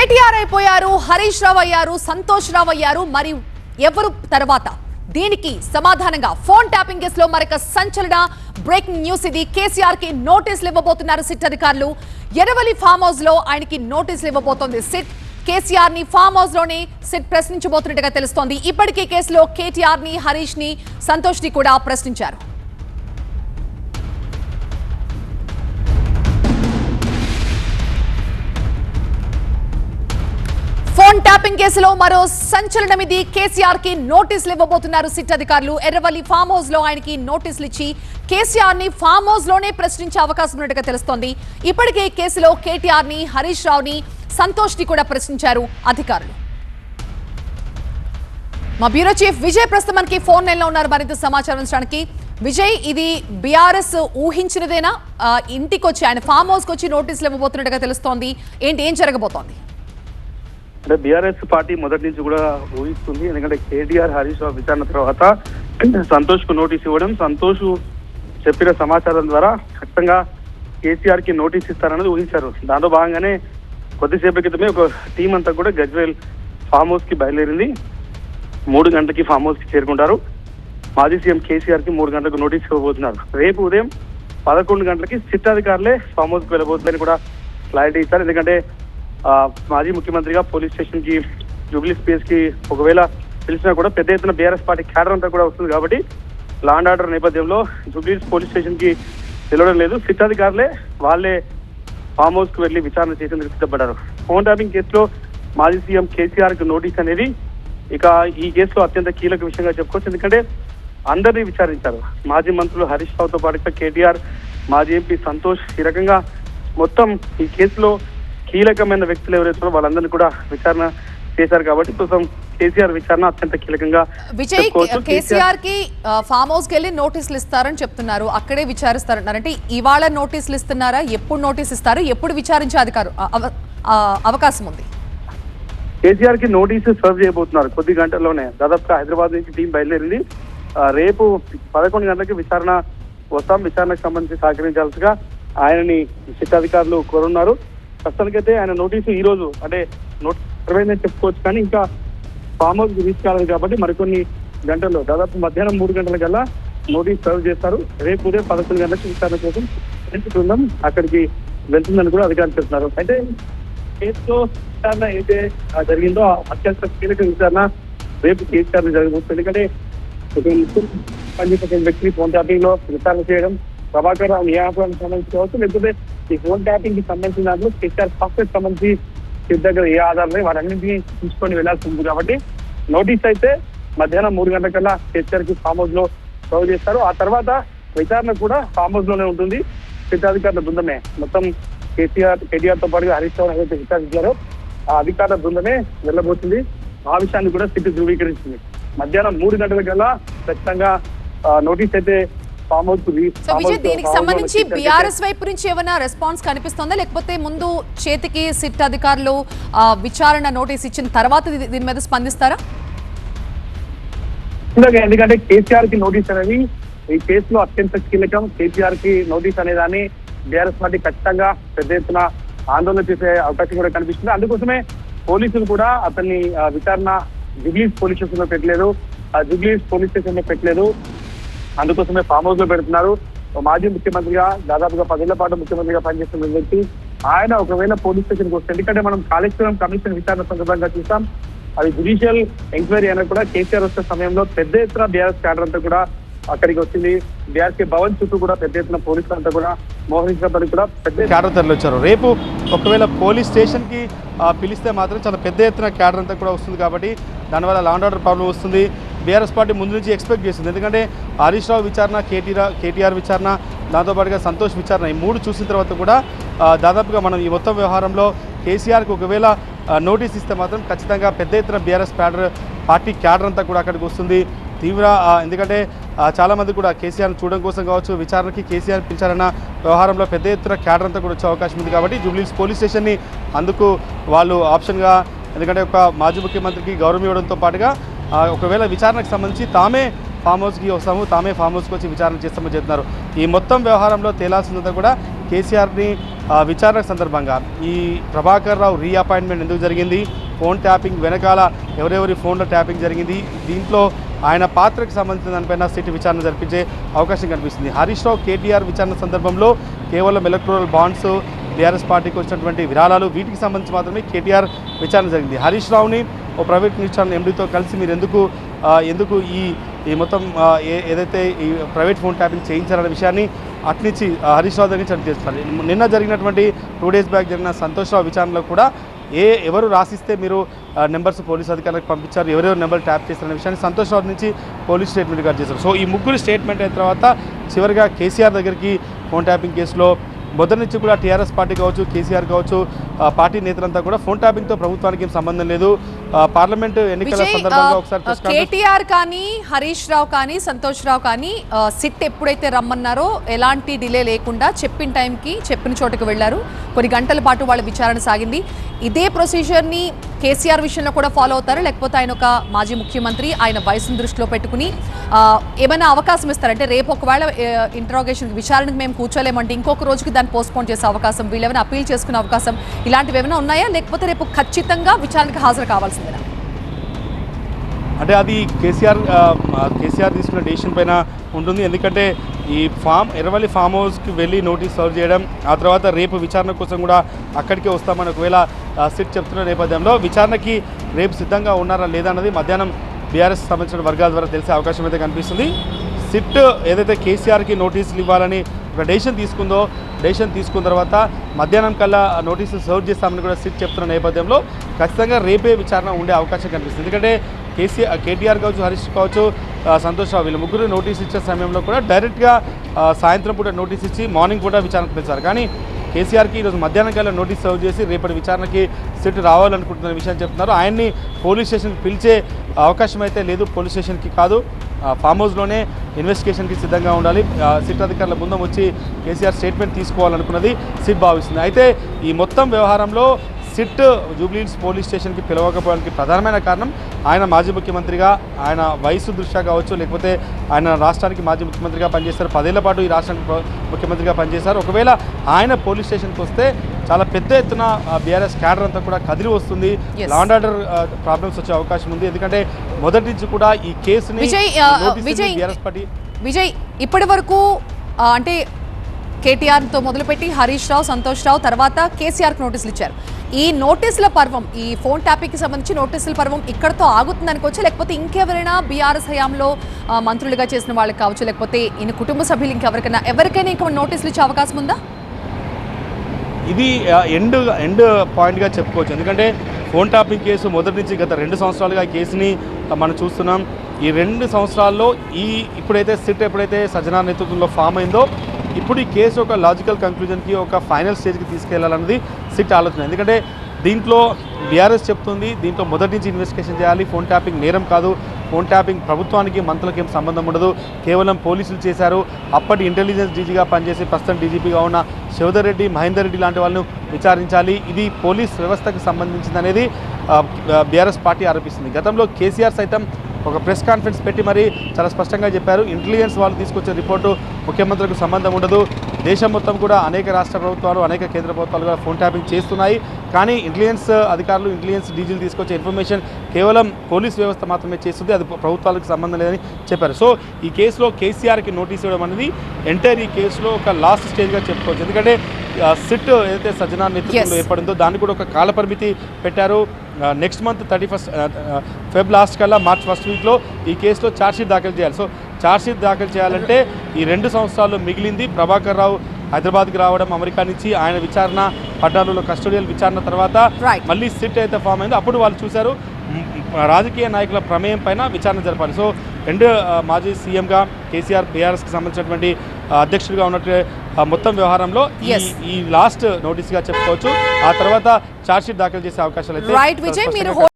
కేటీఆర్ అయిపోయారు, హరీష్ రావు అయ్యారు, సంతోష్ రావు అయ్యారు. మరి ఎవరు తర్వాత? దీనికి సమాధానంగా ఫోన్ ట్యాపింగ్ కేసులో మరొక సంచలన బ్రేకింగ్ న్యూస్ ఇది. కేసీఆర్ కి నోటీసులు ఇవ్వబోతున్నారు సిట్ అధికారులు. ఎర్రవల్లి ఫామ్ హౌస్ లో ఆయనకి నోటీసులు ఇవ్వబోతోంది సిట్. కేసీఆర్ ని ఫామ్ హౌస్ లోనే సిట్ ప్రశ్నించబోతున్నట్టుగా తెలుస్తోంది. ఇప్పటికే కేసులో కేటీఆర్ ని, హరీష్ ని, సంతోష్ ని కూడా ప్రశ్నించారు. ఫోన్ ట్యాపింగ్ కేసులో మరో సంచలనం ఇది. కేసీఆర్ కి నోటీసులు ఇవ్వబోతున్నారు సిట్ అధికారులు. ఎర్రవల్లి ఫామ్ హౌస్ లో ఆయనకి నోటీసులు ఇచ్చి కేసీఆర్ ని ఫామ్ హౌస్ లోనే ప్రశ్నించే అవకాశం ఉన్నట్టుగా తెలుస్తోంది. ఇప్పటికే కేసులో కేటీఆర్ ని, హరీష్ రావు ని, సంతోష్ ని కూడా ప్రశ్నించారు అధికారులు. మా బ్యూరో చీఫ్ విజయ్ ప్రస్తుతం మనకి ఫోన్ లైన్ లో ఉన్నారు మరింత సమాచారం ఇచ్చడానికి. విజయ్, ఇది బీఆర్ఎస్ ఊహించినదేనా? ఇంటికి వచ్చి ఆయన ఫామ్ హౌస్ కి వచ్చి నోటీసులు ఇవ్వబోతున్నట్టుగా తెలుస్తోంది. ఏం జరగబోతోంది? అంటే బీఆర్ఎస్ పార్టీ మొదటి నుంచి కూడా ఊహిస్తుంది. ఎందుకంటే కేటీఆర్, హరీష్ రావు విచారణ తర్వాత సంతోష్ కు నోటీస్ ఇవ్వడం, సంతోష్ చెప్పిన సమాచారం ద్వారా ఖచ్చితంగా కేసీఆర్ కి నోటీస్ ఇస్తారన్నది ఊహించారు. దాంట్లో భాగంగానే కొద్దిసేపటి క్రితమే ఒక టీం అంతా కూడా గజ్వేల్ ఫామ్ హౌస్ కి బయలుదేరింది. 3 గంటలకి ఫామ్ హౌస్ కి చేరుకుంటారు. మాజీ సీఎం కేసీఆర్ కి 3 గంటలకు నోటీస్ ఇవ్వబోతున్నారు. రేపు ఉదయం 11 గంటలకి సిట్ అధికారులే ఫామ్ హౌస్ కి వెళ్ళబోతుందని కూడా క్లారిటీ ఇస్తారు. ఎందుకంటే మాజీ ముఖ్యమంత్రిగా పోలీస్ స్టేషన్ కి, జూబ్లీ స్పేస్ కి ఒకవేళ పిలిచినా కూడా పెద్ద ఎత్తున బీఆర్ఎస్ పార్టీ క్యాడర్ అంతా కూడా వస్తుంది కాబట్టి లా అండ్ ఆర్డర్ నేపథ్యంలో జూబ్లీ పోలీస్ స్టేషన్ కి వెళ్ళడం లేదు. సిట్ అధికారులే వాళ్ళే ఫామ్ హౌస్ కు వెళ్లి విచారణ చేసేందుకు సిద్ధపడ్డారు. ఫోన్ ట్యాపింగ్ కేసులో మాజీ సీఎం కేసీఆర్ కి నోటీస్ అనేది ఇక ఈ కేసులో అత్యంత కీలక విషయంగా చెప్పుకోవచ్చు. ఎందుకంటే అందరినీ విచారించారు. మాజీ మంత్రులు హరీష్ రావుతో పాటుగా కేటీఆర్, మాజీ ఎంపీ సంతోష్, ఈ రకంగా మొత్తం ఈ కేసులో కీలకమైన వ్యక్తులు ఎవరైతే వాళ్ళందరినీ కూడా విచారణ చేశారు. కాబట్టి ప్రస్తుతం కేసీఆర్ విచారణ అత్యంత కీలకంగా. విజయ్, కేసీఆర్ కి ఫామ్ హౌస్ కి వెళ్ళి నోటీసులు ఇస్తారని చెప్తున్నారు, అక్కడే విచారిస్తారంటున్నారు. అంటే ఇవాళ నోటీసులు ఇస్తున్నారా? ఎప్పుడు నోటీస్ ఇస్తారు? ఎప్పుడు విచారించే అవకాశం ఉంది? కేసీఆర్ కి నోటీసు సర్వ్ చేయబోతున్నారు కొద్ది గంటల్లోనే. దాదాపుగా హైదరాబాద్ నుంచి టీం బయలుదేరింది. రేపు 11 గంటలకి విచారణ వస్తాం, విచారణకు సంబంధించి సహకరించాల్సిగా ఆయనని సిట్ అధికారులు కోరున్నారు. ప్రస్తుతానికైతే ఆయన నోటీసు ఈ రోజు అంటే నోటీస్ చెప్పుకోవచ్చు, కానీ ఇంకా ఫామ్ హౌస్ రీచ్ కాలేదు కాబట్టి మరికొన్ని గంటల్లో దాదాపు మధ్యాహ్నం 3 గంటల కల్లా నోటీస్ సర్వ్ చేస్తారు. రేపు ఉదయం 11 గంటలకు విచారణ కోసం బృందం అక్కడికి వెళ్తుందని కూడా అధికారులు చెప్తున్నారు. అయితే కేసులో విచారణ అయితే జరిగిందో అత్యంత కీలక విచారణ రేపు కేసీఆర్ జరగబోతుంది. ఎందుకంటే ఒక వ్యక్తి ఫోన్ ట్యాపింగ్ లో విచారణ చేయడం, ప్రభాకర్ రావు నియామకానికి సంబంధించి కావచ్చు, లేకపోతే ఈ ఫోన్ ట్యాపింగ్ కి సంబంధించిన దాంట్లో కేసీఆర్ సాఫ్ట్వేర్ సంబంధించి సిట్ దగ్గర ఏ ఆధారాలు వాటన్నింటినీ తీసుకొని వెళ్లాల్సి ఉంది. కాబట్టి నోటీస్ అయితే మధ్యాహ్నం 3 గంటల కల్లా కేసీఆర్ కి ఫామ్ హౌస్ లో సర్వ్ చేస్తారు. ఆ తర్వాత విచారణ కూడా ఫామ్ హౌస్ లోనే ఉంటుంది. సిట్ అధికారుల బృందమే మొత్తం కేటీఆర్ తో పాటుగా హరీష్ రావు ఏదైతే విచారించారో ఆ అధికారుల బృందమే వెళ్ళబోతుంది. ఆ విషయాన్ని కూడా సిట్ ధృవీకరించింది. మధ్యాహ్నం 3 గంటల కల్లా ఖచ్చితంగా నోటీస్ అయితే ఫామ్ హౌస్. దీనికి సంబంధించి బీఆర్ఎస్ వైపు నుంచి ఏమైనా రెస్పాన్స్ కనిపిస్తుందా, లేకపోతే ముందు చేతికి సిట్ అధికారులు విచారణ నోటీస్ ఇచ్చిన తర్వాత దీని మీద స్పందిస్తారా? ఎందుకంటే కేసీఆర్ కి నోటీస్ అనేది ఈ కేసులో అత్యంత కీలకం. కేసీఆర్ కి నోటీస్ అనేదాన్ని బీఆర్ఎస్ పార్టీ ఖచ్చితంగా పెద్ద ఎత్తున ఆందోళన చేసే అవకాశం కూడా కనిపిస్తుంది. అందుకోసమే పోలీసులు కూడా అతన్ని విచారణ జూబ్లీస్ పోలీస్ స్టేషన్ లో పెట్టలేదు, జూబ్లీస్ పోలీస్ స్టేషన్ లో పెట్టలేదు. అందుకోసమే ఫామ్ హౌస్ లో పెడుతున్నారు. మాజీ ముఖ్యమంత్రిగా దాదాపుగా 10 ఏళ్ల పాటు ముఖ్యమంత్రిగా పనిచేస్తున్న వ్యక్తి ఆయన ఒకవేళ పోలీస్ స్టేషన్కి వస్తే, ఎందుకంటే మనం కాళేశ్వరం కమిషన్ విచారణ సందర్భంగా చూసాం, అది జ్యుడిషియల్ ఎంక్వైరీ అయినా కూడా కేసీఆర్ వచ్చే సమయంలో పెద్ద ఎత్తున బీఆర్ఎస్ క్యాడర్ అంతా కూడా అక్కడికి వచ్చింది. బీఆర్ఎస్ భవన్ చుట్టూ కూడా పెద్ద ఎత్తున పోలీసులు అంతా కూడా మోహరించినప్పటికీ కూడా పెద్ద క్యాడర్ తరలి వచ్చారు. రేపు ఒకవేళ పోలీస్ స్టేషన్ కి పిలిస్తే మాత్రం చాలా పెద్ద ఎత్తున క్యాడర్ అంతా కూడా వస్తుంది. కాబట్టి దానివల్ల లా అండ్ ఆర్డర్ ప్రాబ్లం వస్తుంది. బీఆర్ఎస్ పార్టీ ముందు నుంచి ఎక్స్పెక్ట్ చేస్తుంది. ఎందుకంటే హరీష్ రావు విచారణ, కేటీఆర్ విచారణ, దాంతోపాటుగా సంతోష్ విచారణ, ఈ 3 చూసిన తర్వాత కూడా దాదాపుగా మనం ఈ మొత్తం వ్యవహారంలో కేసీఆర్కి ఒకవేళ నోటీస్ ఇస్తే మాత్రం ఖచ్చితంగా పెద్ద ఎత్తున బీఆర్ఎస్ పార్టీ క్యాడర్ అంతా కూడా అక్కడికి వస్తుంది. ఎందుకంటే చాలామంది కూడా కేసీఆర్ని చూడడం కోసం కావచ్చు, విచారణకి కేసీఆర్ పిలిచారన్న వ్యవహారంలో పెద్ద ఎత్తున క్యాడర్ అంతా కూడా వచ్చే అవకాశం ఉంది. కాబట్టి జూబ్లీస్ పోలీస్ స్టేషన్ని అందుకు వాళ్ళు ఆప్షన్గా, ఎందుకంటే ఒక మాజీ ముఖ్యమంత్రికి గౌరవం ఇవ్వడంతో పాటుగా ఒకవేళ విచారణకు సంబంధించి తామే ఫామ్ హౌస్కి వస్తాము, తామే ఫామ్ హౌస్కి వచ్చి విచారణ చేస్తామని చెప్తున్నారు. ఈ మొత్తం వ్యవహారంలో తేలాల్సిందంతా కూడా కేసీఆర్ని విచారణ సందర్భంగా ఈ ప్రభాకర్ రావు రీఅపాయింట్మెంట్ ఎందుకు జరిగింది, ఫోన్ ట్యాపింగ్ వెనకాల ఎవరెవరి ఫోన్లో ట్యాపింగ్ జరిగింది, దీంట్లో ఆయన పాత్రకు సంబంధించిన దానిపైన సిట్ విచారణ జరిపించే అవకాశం కనిపిస్తుంది. హరీష్ రావు కేటీఆర్ విచారణ సందర్భంలో కేవలం ఎలక్టోరల్ బాండ్స్, బీఆర్ఎస్ పార్టీకి వచ్చినటువంటి విరాళాలు, వీటికి సంబంధించి మాత్రమే కేటీఆర్ విచారణ జరిగింది. హరీష్ రావుని ఓ ప్రైవేట్ న్యూస్ ఛానల్ ఎండీతో కలిసి మీరు ఎందుకు ఈ మొత్తం ఏదైతే ఈ ప్రైవేట్ ఫోన్ ట్యాపింగ్ చేయించారనే విషయాన్ని అట్నుంచి హరీష్ రావు దగ్గర నుంచి చేస్తున్నారు. నిన్న జరిగినటువంటి 2 days బ్యాక్ జరిగిన సంతోష్ రావు విచారణలో కూడా ఎవరు రాసిస్తే మీరు నెంబర్స్ పోలీస్ అధికారులకు పంపించారు, ఎవరెవరు నెంబర్ ట్యాప్ చేస్తారనే విషయాన్ని సంతోష్ రావు నుంచి పోలీస్ స్టేట్మెంట్ రికార్డ్ చేశారు. సో ఈ ముగ్గురు స్టేట్మెంట్ అయిన తర్వాత చివరిగా కేసీఆర్ దగ్గరికి ఫోన్ ట్యాపింగ్ కేసులో మొదటి నుంచి కూడా టీఆర్ఎస్ పార్టీ కావచ్చు, కేసీఆర్ కావచ్చు, పార్టీ నేతలంతా కూడా ఫోన్ ట్యాపింగ్తో ప్రభుత్వానికి ఏం సంబంధం లేదు, పార్లమెంటు ఎన్నికల సందర్భంగా ఒకసారి కేటీఆర్ కానీ హరీష్ రావు కానీ సంతోష్ రావు కానీ సిట్ ఎప్పుడైతే రమ్మన్నారో ఎలాంటి డిలే లేకుండా చెప్పిన టైంకి చెప్పిన చోటుకు వెళ్లారు. కొన్ని గంటల పాటు వాళ్ళ విచారణ సాగింది. ఇదే ప్రొసీజర్ని కేసీఆర్ విషయంలో కూడా ఫాలో అవుతారు, లేకపోతే ఆయన ఒక మాజీ ముఖ్యమంత్రి, ఆయన వయసును దృష్టిలో పెట్టుకుని ఏమైనా అవకాశం ఇస్తారంటే రేపు ఒకవేళ ఇంట్రాగేషన్ విచారణకు మేము కూర్చోలేమంటే ఇంకొక రోజుకి దాన్ని పోస్ట్పోన్ చేసే అవకాశం, వీళ్ళు ఏమైనా అప్పీల్ చేసుకునే అవకాశం ఇలాంటివి ఏమైనా ఉన్నాయా, లేకపోతే రేపు ఖచ్చితంగా విచారణకు హాజరు కావాల్సిందేనా? అంటే అది కేసీఆర్ తీసుకున్న డెసిషన్ పైన ఉంటుంది. ఎందుకంటే ఈ ఎర్రవల్లి ఫామ్ హౌస్కి వెళ్ళి నోటీస్ సర్వ్ చేయడం, ఆ తర్వాత రేపు విచారణ కోసం కూడా అక్కడికే వస్తామని ఒకవేళ సిట్ చెప్తున్న నేపథ్యంలో విచారణకి రేపు సిద్ధంగా ఉన్నారా లేదా అన్నది మధ్యాహ్నం బీఆర్ఎస్ సంబంధించిన వర్గాల ద్వారా తెలిసే అవకాశం అయితే కనిపిస్తుంది. సిట్ ఏదైతే కేసీఆర్కి నోటీసులు ఇవ్వాలని ఒక డెసిషన్ తీసుకున్న తర్వాత మధ్యాహ్నం కల్లా నోటీసులు సర్వ్ చేస్తామని కూడా సిట్ చెప్తున్న నేపథ్యంలో ఖచ్చితంగా రేపే విచారణ ఉండే అవకాశం కనిపిస్తుంది. ఎందుకంటే కేటీఆర్ కావచ్చు, హరీష్ కావచ్చు, సంతోష్ రావు వీళ్ళు ముగ్గురు నోటీస్ ఇచ్చే సమయంలో కూడా డైరెక్ట్గా సాయంత్రం పూట నోటీస్ ఇచ్చి మార్నింగ్ పూట విచారణకు పిలిచారు. కానీ కేసీఆర్కి ఈరోజు మధ్యాహ్నం కల్లా నోటీస్ సర్వ్ చేసి రేపటి విచారణకి సిట్ రావాలనుకుంటున్న విషయం చెప్తున్నారు. ఆయన్ని పోలీస్ స్టేషన్కి పిలిచే అవకాశం అయితే లేదు, పోలీస్ స్టేషన్కి కాదు, ఫామ్ హౌస్లోనే ఇన్వెస్టిగేషన్కి సిద్ధంగా ఉండాలి. సిట్ అధికారుల బృందం వచ్చి కేసీఆర్ స్టేట్మెంట్ తీసుకోవాలనుకున్నది సిట్ భావిస్తుంది. అయితే ఈ మొత్తం వ్యవహారంలో సిట్ జూబ్లీహిల్స్ పోలీస్ స్టేషన్కి పిలవకపోవడానికి ప్రధానమైన కారణం ఆయన మాజీ ముఖ్యమంత్రిగా, ఆయన వయసు దృష్ట్యా కావచ్చు, లేకపోతే ఆయన రాష్ట్రానికి మాజీ ముఖ్యమంత్రిగా పనిచేస్తారు, 10 ఏళ్ల పాటు ఈ రాష్ట్రానికి ముఖ్యమంత్రిగా పనిచేశారు. ఒకవేళ ఆయన పోలీస్ స్టేషన్కి వస్తే చాలా పెద్ద ఎత్తున బీఆర్ఎస్ క్యాడర్ అంతా కూడా కదిలి వస్తుంది, లా అండ్ ఆర్డర్ ప్రాబ్లమ్స్ వచ్చే అవకాశం ఉంది. ఎందుకంటే మొదటి నుంచి కూడా ఈ కేసుని బీఆర్ఎస్ పార్టీ విజయ్ ఇప్పటి వరకు అంటే కేటీఆర్తో మొదలుపెట్టి హరీష్ రావు, సంతోష్ రావు తర్వాత కేసీఆర్కి నోటీసులు ఇచ్చారు. ఈ నోటీసుల పర్వం, ఈ ఫోన్ ట్యాపింగ్కి సంబంధించి నోటీసుల పర్వం ఇక్కడతో ఆగుతుంది అనుకోవచ్చు, లేకపోతే ఇంకెవరైనా బీఆర్ఎస్ హయాంలో మంత్రులుగా చేసిన వాళ్ళకి కావచ్చు, లేకపోతే ఈయన కుటుంబ సభ్యులు ఎవరికైనా ఇంకా నోటీసులు ఇచ్చే అవకాశం ఉందా? ఇది ఎండ్ పాయింట్గా చెప్పుకోవచ్చు. ఎందుకంటే ఫోన్ ట్యాపింగ్ కేసు మొదటి నుంచి గత 2 సంవత్సరాలుగా ఈ కేసుని మనం చూస్తున్నాం. ఈ 2 సంవత్సరాల్లో ఇప్పుడైతే సిట్ ఎప్పుడైతే సజ్జనా నేతృత్వంలో ఫామ్ అయిందో ఇప్పుడు ఈ కేసు ఒక లాజికల్ కంక్లూజన్కి, ఒక ఫైనల్ స్టేజ్కి తీసుకెళ్లాలన్నది సిట్ ఆలోచన. ఎందుకంటే దీంట్లో బీఆర్ఎస్ చెప్తుంది, దీంట్లో మొదటి నుంచి ఇన్వెస్టిగేషన్ చేయాలి, ఫోన్ ట్యాపింగ్ నేరం కాదు, ఫోన్ ట్యాపింగ్ ప్రభుత్వానికి మంత్రులకు ఏం సంబంధం ఉండదు, కేవలం పోలీసులు చేశారు. అప్పటి ఇంటెలిజెన్స్ డీజీగా పనిచేసి ప్రస్తుతం డీజీపీగా ఉన్న శివధర్ రెడ్డి, మహేందర్ రెడ్డి లాంటి వాళ్ళను విచారించాలి, ఇది పోలీస్ వ్యవస్థకు సంబంధించింది అనేది బీఆర్ఎస్ పార్టీ ఆరోపిస్తుంది. గతంలో కేసీఆర్ సైతం ఒక ప్రెస్ కాన్ఫరెన్స్ పెట్టి మరీ చాలా స్పష్టంగా చెప్పారు, ఇంటెలిజెన్స్ వాళ్ళు తీసుకొచ్చే రిపోర్టు ముఖ్యమంత్రికి సంబంధం ఉండదు, దేశం మొత్తం కూడా అనేక రాష్ట్ర ప్రభుత్వాలు, అనేక కేంద్ర ప్రభుత్వాలు కూడా ఫోన్ ట్యాపింగ్ చేస్తున్నాయి, కానీ ఇంటెలిజెన్స్ అధికారులు, ఇంటెలిజెన్స్ డీజీలు తీసుకొచ్చే ఇన్ఫర్మేషన్ కేవలం పోలీస్ వ్యవస్థ మాత్రమే చేస్తుంది, అది ప్రభుత్వాలకు సంబంధం లేదని చెప్పారు. సో ఈ కేసులో కేసీఆర్కి నోటీస్ ఇవ్వడం అనేది ఎంటైర్ ఈ కేసులో ఒక లాస్ట్ స్టేజ్గా చెప్పుకోవచ్చు. ఎందుకంటే సిట్ ఏదైతే సజ్జనా నేతృత్వంలో ఏర్పడిందో దానికి కూడా ఒక కాలపరిమితి పెట్టారు. నెక్స్ట్ మంత్ 31 ఫెబ్ లాస్ట్ కల్లా మార్చ్ 1st వీక్లో ఈ కేసులో ఛార్జ్షీట్ దాఖలు చేయాలి. సో ఛార్జ్షీట్ దాఖలు చేయాలంటే ఈ 2 సంవత్సరాల్లో మిగిలింది ప్రభాకర్ రావు హైదరాబాద్కి రావడం, అమెరికా నుంచి ఆయన విచారణ, 14లో కస్టోడియల్ విచారణ తర్వాత మళ్ళీ సిట్ అయితే ఫామ్ అయిందో అప్పుడు వాళ్ళు చూశారు రాజకీయ నాయకుల ప్రమేయం పైన విచారణ జరపాలి. సో మాజీ సీఎంగా కేసీఆర్ బీఆర్ఎస్కి సంబంధించినటువంటి అధ్యక్షుడిగా ఉన్నట్టు మొత్తం వ్యవహారంలో ఈ లాస్ట్ నోటీస్గా చెప్పుకోవచ్చు. ఆ తర్వాత ఛార్జ్షీట్ దాఖలు చేసే అవకాశాలు అయితే